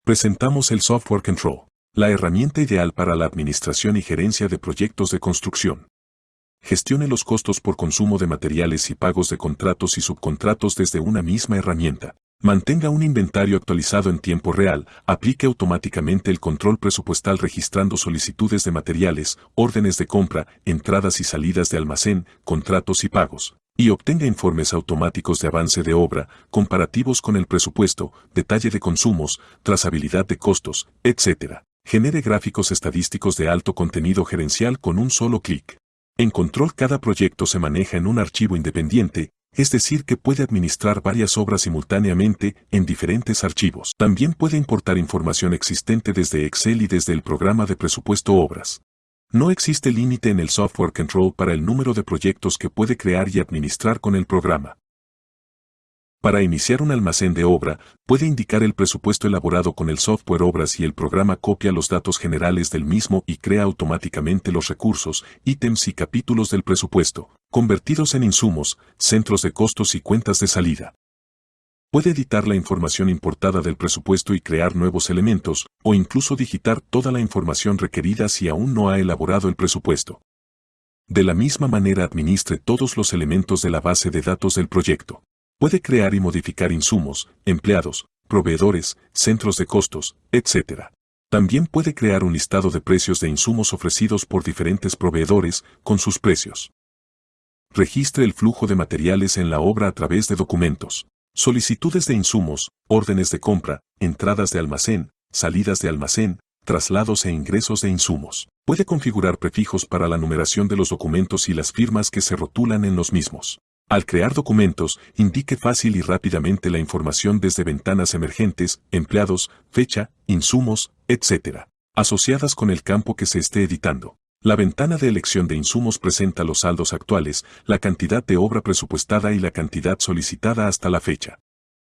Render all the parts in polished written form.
Presentamos el Software Control, la herramienta ideal para la administración y gerencia de proyectos de construcción. Gestione los costos por consumo de materiales y pagos de contratos y subcontratos desde una misma herramienta. Mantenga un inventario actualizado en tiempo real, aplique automáticamente el control presupuestal registrando solicitudes de materiales, órdenes de compra, entradas y salidas de almacén, contratos y pagos, y obtenga informes automáticos de avance de obra, comparativos con el presupuesto, detalle de consumos, trazabilidad de costos, etc. Genere gráficos estadísticos de alto contenido gerencial con un solo clic. En Control cada proyecto se maneja en un archivo independiente, es decir que puede administrar varias obras simultáneamente en diferentes archivos. También puede importar información existente desde Excel y desde el programa de presupuesto obras. No existe límite en el Software Control para el número de proyectos que puede crear y administrar con el programa. Para iniciar un almacén de obra, puede indicar el presupuesto elaborado con el software Obras y el programa copia los datos generales del mismo y crea automáticamente los recursos, ítems y capítulos del presupuesto, convertidos en insumos, centros de costos y cuentas de salida. Puede editar la información importada del presupuesto y crear nuevos elementos, o incluso digitar toda la información requerida si aún no ha elaborado el presupuesto. De la misma manera administre todos los elementos de la base de datos del proyecto. Puede crear y modificar insumos, empleados, proveedores, centros de costos, etc. También puede crear un listado de precios de insumos ofrecidos por diferentes proveedores, con sus precios. Registre el flujo de materiales en la obra a través de documentos. Solicitudes de insumos, órdenes de compra, entradas de almacén, salidas de almacén, traslados e ingresos de insumos. Puede configurar prefijos para la numeración de los documentos y las firmas que se rotulan en los mismos. Al crear documentos, indique fácil y rápidamente la información desde ventanas emergentes, empleados, fecha, insumos, etc., asociadas con el campo que se esté editando. La ventana de elección de insumos presenta los saldos actuales, la cantidad de obra presupuestada y la cantidad solicitada hasta la fecha.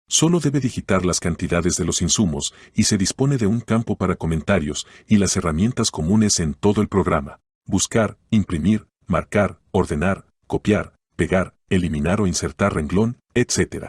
Solo debe digitar las cantidades de los insumos y se dispone de un campo para comentarios y las herramientas comunes en todo el programa. Buscar, imprimir, marcar, ordenar, copiar, pegar, eliminar o insertar renglón, etc.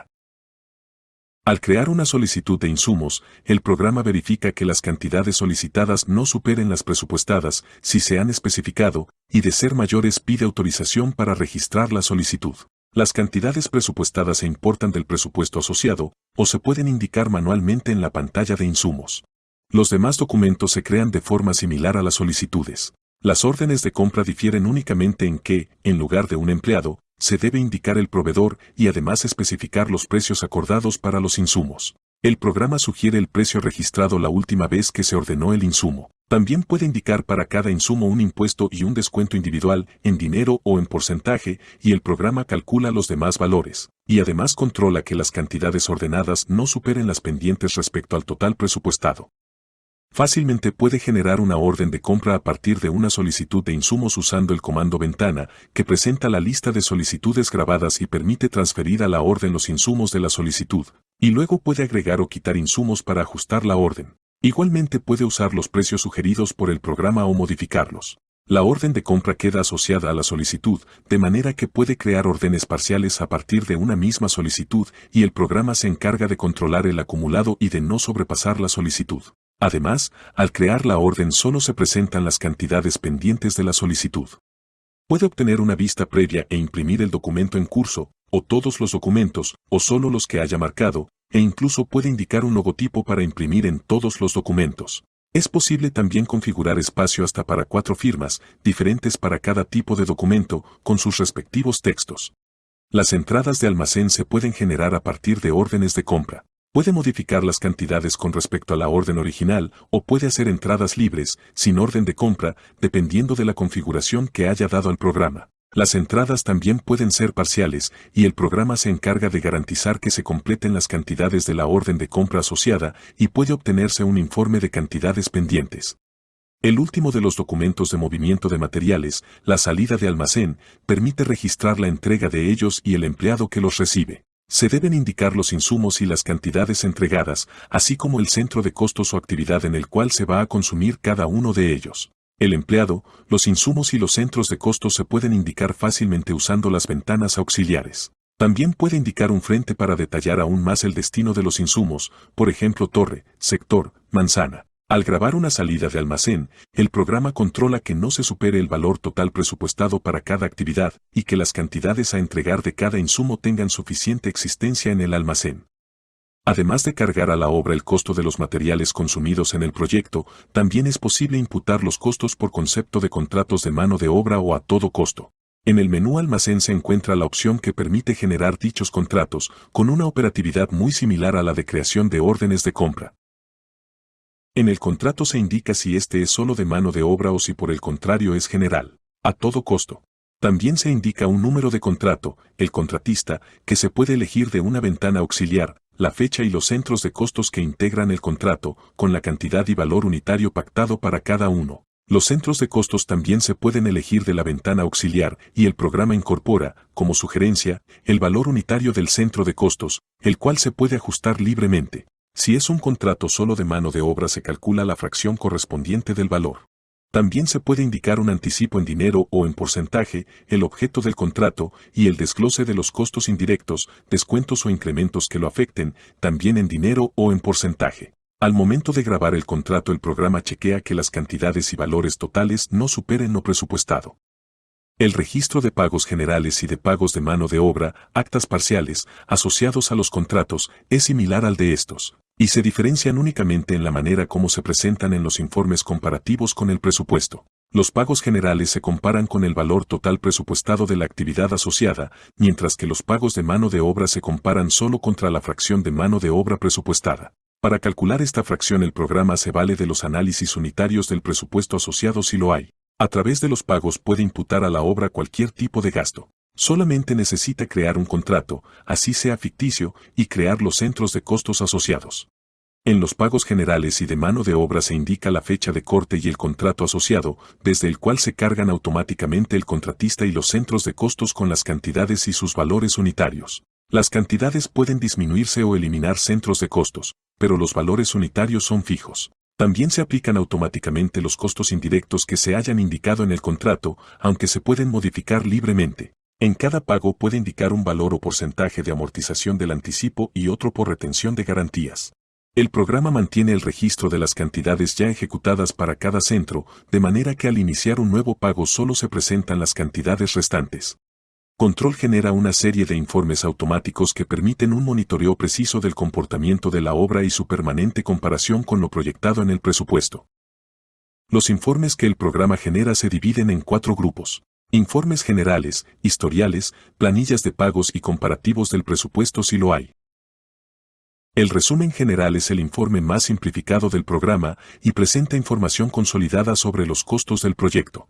Al crear una solicitud de insumos, el programa verifica que las cantidades solicitadas no superen las presupuestadas, si se han especificado, y de ser mayores pide autorización para registrar la solicitud. Las cantidades presupuestadas se importan del presupuesto asociado, o se pueden indicar manualmente en la pantalla de insumos. Los demás documentos se crean de forma similar a las solicitudes. Las órdenes de compra difieren únicamente en que, en lugar de un empleado, se debe indicar el proveedor y además especificar los precios acordados para los insumos. El programa sugiere el precio registrado la última vez que se ordenó el insumo. También puede indicar para cada insumo un impuesto y un descuento individual, en dinero o en porcentaje, y el programa calcula los demás valores, y además controla que las cantidades ordenadas no superen las pendientes respecto al total presupuestado. Fácilmente puede generar una orden de compra a partir de una solicitud de insumos usando el comando ventana, que presenta la lista de solicitudes grabadas y permite transferir a la orden los insumos de la solicitud, y luego puede agregar o quitar insumos para ajustar la orden. Igualmente puede usar los precios sugeridos por el programa o modificarlos. La orden de compra queda asociada a la solicitud, de manera que puede crear órdenes parciales a partir de una misma solicitud y el programa se encarga de controlar el acumulado y de no sobrepasar la solicitud. Además, al crear la orden solo se presentan las cantidades pendientes de la solicitud. Puede obtener una vista previa e imprimir el documento en curso, o todos los documentos, o solo los que haya marcado, e incluso puede indicar un logotipo para imprimir en todos los documentos. Es posible también configurar espacio hasta para 4 firmas, diferentes para cada tipo de documento, con sus respectivos textos. Las entradas de almacén se pueden generar a partir de órdenes de compra. Puede modificar las cantidades con respecto a la orden original o puede hacer entradas libres, sin orden de compra, dependiendo de la configuración que haya dado al programa. Las entradas también pueden ser parciales y el programa se encarga de garantizar que se completen las cantidades de la orden de compra asociada y puede obtenerse un informe de cantidades pendientes. El último de los documentos de movimiento de materiales, la salida de almacén, permite registrar la entrega de ellos y el empleado que los recibe. Se deben indicar los insumos y las cantidades entregadas, así como el centro de costos o actividad en el cual se va a consumir cada uno de ellos. El empleado, los insumos y los centros de costos se pueden indicar fácilmente usando las ventanas auxiliares. También puede indicar un frente para detallar aún más el destino de los insumos, por ejemplo torre, sector, manzana. Al grabar una salida de almacén, el programa controla que no se supere el valor total presupuestado para cada actividad y que las cantidades a entregar de cada insumo tengan suficiente existencia en el almacén. Además de cargar a la obra el costo de los materiales consumidos en el proyecto, también es posible imputar los costos por concepto de contratos de mano de obra o a todo costo. En el menú almacén se encuentra la opción que permite generar dichos contratos, con una operatividad muy similar a la de creación de órdenes de compra. En el contrato se indica si este es solo de mano de obra o si por el contrario es general, a todo costo. También se indica un número de contrato, el contratista, que se puede elegir de una ventana auxiliar, la fecha y los centros de costos que integran el contrato, con la cantidad y valor unitario pactado para cada uno. Los centros de costos también se pueden elegir de la ventana auxiliar y el programa incorpora, como sugerencia, el valor unitario del centro de costos, el cual se puede ajustar libremente. Si es un contrato solo de mano de obra se calcula la fracción correspondiente del valor. También se puede indicar un anticipo en dinero o en porcentaje, el objeto del contrato y el desglose de los costos indirectos, descuentos o incrementos que lo afecten, también en dinero o en porcentaje. Al momento de grabar el contrato el programa chequea que las cantidades y valores totales no superen lo presupuestado. El registro de pagos generales y de pagos de mano de obra, actas parciales, asociados a los contratos, es similar al de estos, y se diferencian únicamente en la manera como se presentan en los informes comparativos con el presupuesto. Los pagos generales se comparan con el valor total presupuestado de la actividad asociada, mientras que los pagos de mano de obra se comparan solo contra la fracción de mano de obra presupuestada. Para calcular esta fracción el programa se vale de los análisis unitarios del presupuesto asociado si lo hay. A través de los pagos puede imputar a la obra cualquier tipo de gasto. Solamente necesita crear un contrato, así sea ficticio, y crear los centros de costos asociados. En los pagos generales y de mano de obra se indica la fecha de corte y el contrato asociado, desde el cual se cargan automáticamente el contratista y los centros de costos con las cantidades y sus valores unitarios. Las cantidades pueden disminuirse o eliminar centros de costos, pero los valores unitarios son fijos. También se aplican automáticamente los costos indirectos que se hayan indicado en el contrato, aunque se pueden modificar libremente. En cada pago puede indicar un valor o porcentaje de amortización del anticipo y otro por retención de garantías. El programa mantiene el registro de las cantidades ya ejecutadas para cada centro, de manera que al iniciar un nuevo pago solo se presentan las cantidades restantes. Control genera una serie de informes automáticos que permiten un monitoreo preciso del comportamiento de la obra y su permanente comparación con lo proyectado en el presupuesto. Los informes que el programa genera se dividen en 4 grupos. Informes generales, historiales, planillas de pagos y comparativos del presupuesto si lo hay. El resumen general es el informe más simplificado del programa y presenta información consolidada sobre los costos del proyecto.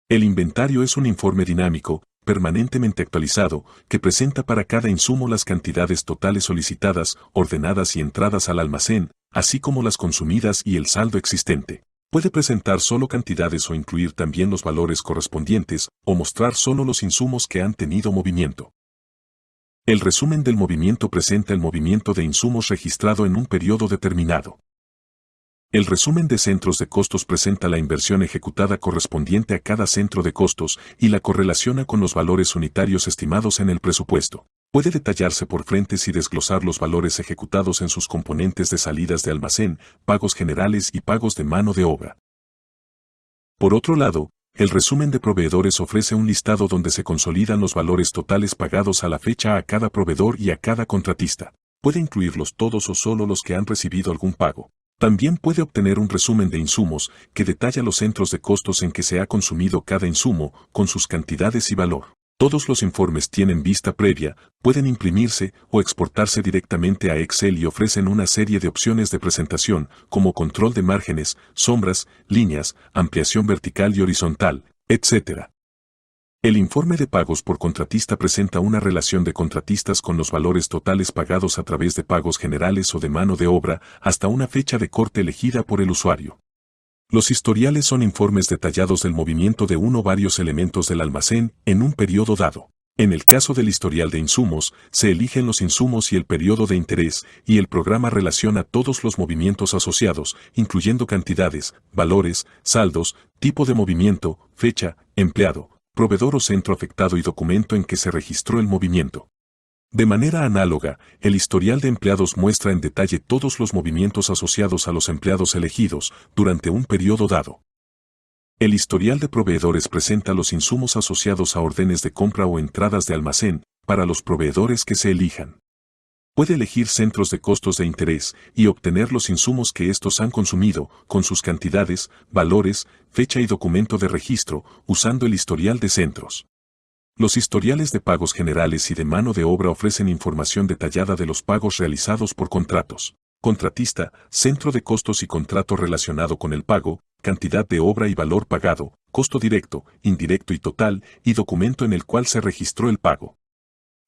El inventario es un informe dinámico, permanentemente actualizado, que presenta para cada insumo las cantidades totales solicitadas, ordenadas y entradas al almacén, así como las consumidas y el saldo existente. Puede presentar solo cantidades o incluir también los valores correspondientes, o mostrar solo los insumos que han tenido movimiento. El resumen del movimiento presenta el movimiento de insumos registrado en un periodo determinado. El resumen de centros de costos presenta la inversión ejecutada correspondiente a cada centro de costos y la correlaciona con los valores unitarios estimados en el presupuesto. Puede detallarse por frentes y desglosar los valores ejecutados en sus componentes de salidas de almacén, pagos generales y pagos de mano de obra. Por otro lado, el resumen de proveedores ofrece un listado donde se consolidan los valores totales pagados a la fecha a cada proveedor y a cada contratista. Puede incluirlos todos o solo los que han recibido algún pago. También puede obtener un resumen de insumos que detalla los centros de costos en que se ha consumido cada insumo, con sus cantidades y valor. Todos los informes tienen vista previa, pueden imprimirse o exportarse directamente a Excel y ofrecen una serie de opciones de presentación, como control de márgenes, sombras, líneas, ampliación vertical y horizontal, etc. El informe de pagos por contratista presenta una relación de contratistas con los valores totales pagados a través de pagos generales o de mano de obra hasta una fecha de corte elegida por el usuario. Los historiales son informes detallados del movimiento de uno o varios elementos del almacén en un periodo dado. En el caso del historial de insumos, se eligen los insumos y el periodo de interés, y el programa relaciona todos los movimientos asociados, incluyendo cantidades, valores, saldos, tipo de movimiento, fecha, empleado, proveedor o centro afectado y documento en que se registró el movimiento. De manera análoga, el historial de empleados muestra en detalle todos los movimientos asociados a los empleados elegidos durante un periodo dado. El historial de proveedores presenta los insumos asociados a órdenes de compra o entradas de almacén para los proveedores que se elijan. Puede elegir centros de costos de interés y obtener los insumos que estos han consumido, con sus cantidades, valores, fecha y documento de registro, usando el historial de centros. Los historiales de pagos generales y de mano de obra ofrecen información detallada de los pagos realizados por contratos, contratista, centro de costos y contrato relacionado con el pago, cantidad de obra y valor pagado, costo directo, indirecto y total, y documento en el cual se registró el pago.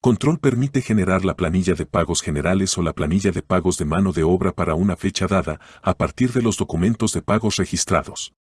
Control permite generar la planilla de pagos generales o la planilla de pagos de mano de obra para una fecha dada, a partir de los documentos de pagos registrados.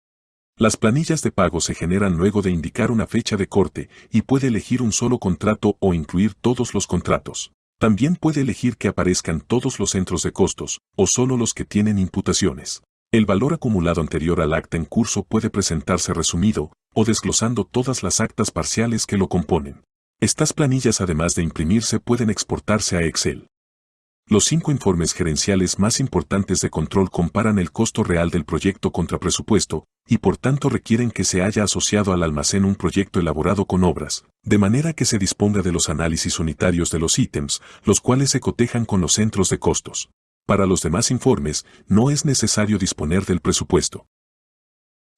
Las planillas de pago se generan luego de indicar una fecha de corte y puede elegir un solo contrato o incluir todos los contratos. También puede elegir que aparezcan todos los centros de costos o solo los que tienen imputaciones. El valor acumulado anterior al acta en curso puede presentarse resumido o desglosando todas las actas parciales que lo componen. Estas planillas, además de imprimirse, pueden exportarse a Excel. Los 5 informes gerenciales más importantes de control comparan el costo real del proyecto contra presupuesto, y por tanto requieren que se haya asociado al almacén un proyecto elaborado con obras, de manera que se disponga de los análisis unitarios de los ítems, los cuales se cotejan con los centros de costos. Para los demás informes, no es necesario disponer del presupuesto.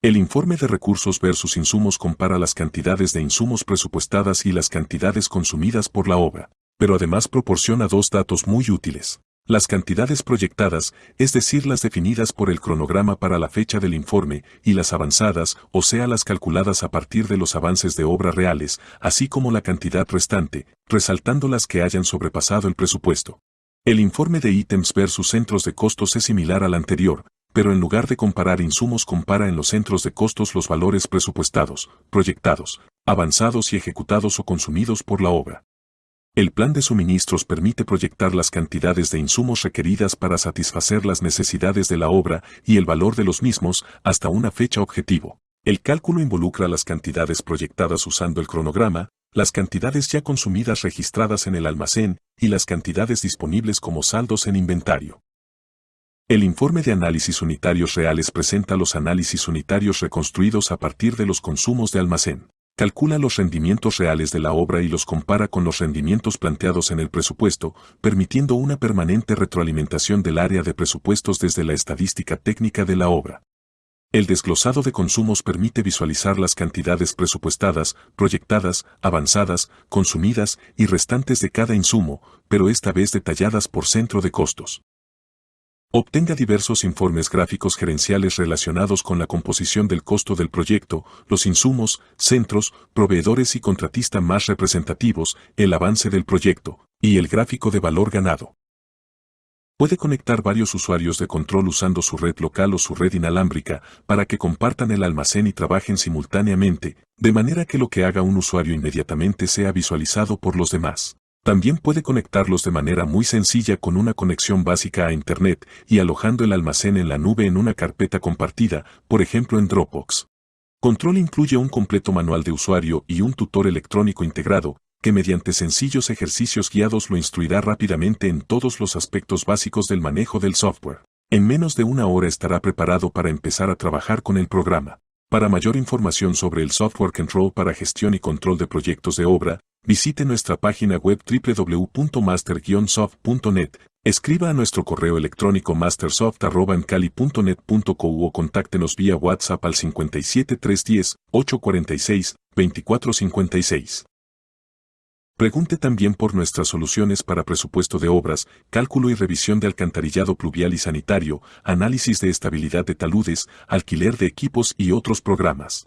El informe de recursos versus insumos compara las cantidades de insumos presupuestadas y las cantidades consumidas por la obra, pero además proporciona 2 datos muy útiles. Las cantidades proyectadas, es decir, las definidas por el cronograma para la fecha del informe, y las avanzadas, o sea, las calculadas a partir de los avances de obra reales, así como la cantidad restante, resaltando las que hayan sobrepasado el presupuesto. El informe de ítems versus centros de costos es similar al anterior, pero en lugar de comparar insumos compara en los centros de costos los valores presupuestados, proyectados, avanzados y ejecutados o consumidos por la obra. El plan de suministros permite proyectar las cantidades de insumos requeridas para satisfacer las necesidades de la obra y el valor de los mismos hasta una fecha objetivo. El cálculo involucra las cantidades proyectadas usando el cronograma, las cantidades ya consumidas registradas en el almacén y las cantidades disponibles como saldos en inventario. El informe de análisis unitarios reales presenta los análisis unitarios reconstruidos a partir de los consumos de almacén. Calcula los rendimientos reales de la obra y los compara con los rendimientos planteados en el presupuesto, permitiendo una permanente retroalimentación del área de presupuestos desde la estadística técnica de la obra. El desglosado de consumos permite visualizar las cantidades presupuestadas, proyectadas, avanzadas, consumidas y restantes de cada insumo, pero esta vez detalladas por centro de costos. Obtenga diversos informes gráficos gerenciales relacionados con la composición del costo del proyecto, los insumos, centros, proveedores y contratista más representativos, el avance del proyecto, y el gráfico de valor ganado. Puede conectar varios usuarios de control usando su red local o su red inalámbrica para que compartan el almacén y trabajen simultáneamente, de manera que lo que haga un usuario inmediatamente sea visualizado por los demás. También puede conectarlos de manera muy sencilla con una conexión básica a Internet y alojando el almacén en la nube en una carpeta compartida, por ejemplo en Dropbox. Control incluye un completo manual de usuario y un tutor electrónico integrado, que mediante sencillos ejercicios guiados lo instruirá rápidamente en todos los aspectos básicos del manejo del software. En menos de 1 hora estará preparado para empezar a trabajar con el programa. Para mayor información sobre el software Control para gestión y control de proyectos de obra, visite nuestra página web www.master-soft.net, escriba a nuestro correo electrónico mastersoft@mcali.net.co o contáctenos vía WhatsApp al 57 310 846 2456. Pregunte también por nuestras soluciones para presupuesto de obras, cálculo y revisión de alcantarillado pluvial y sanitario, análisis de estabilidad de taludes, alquiler de equipos y otros programas.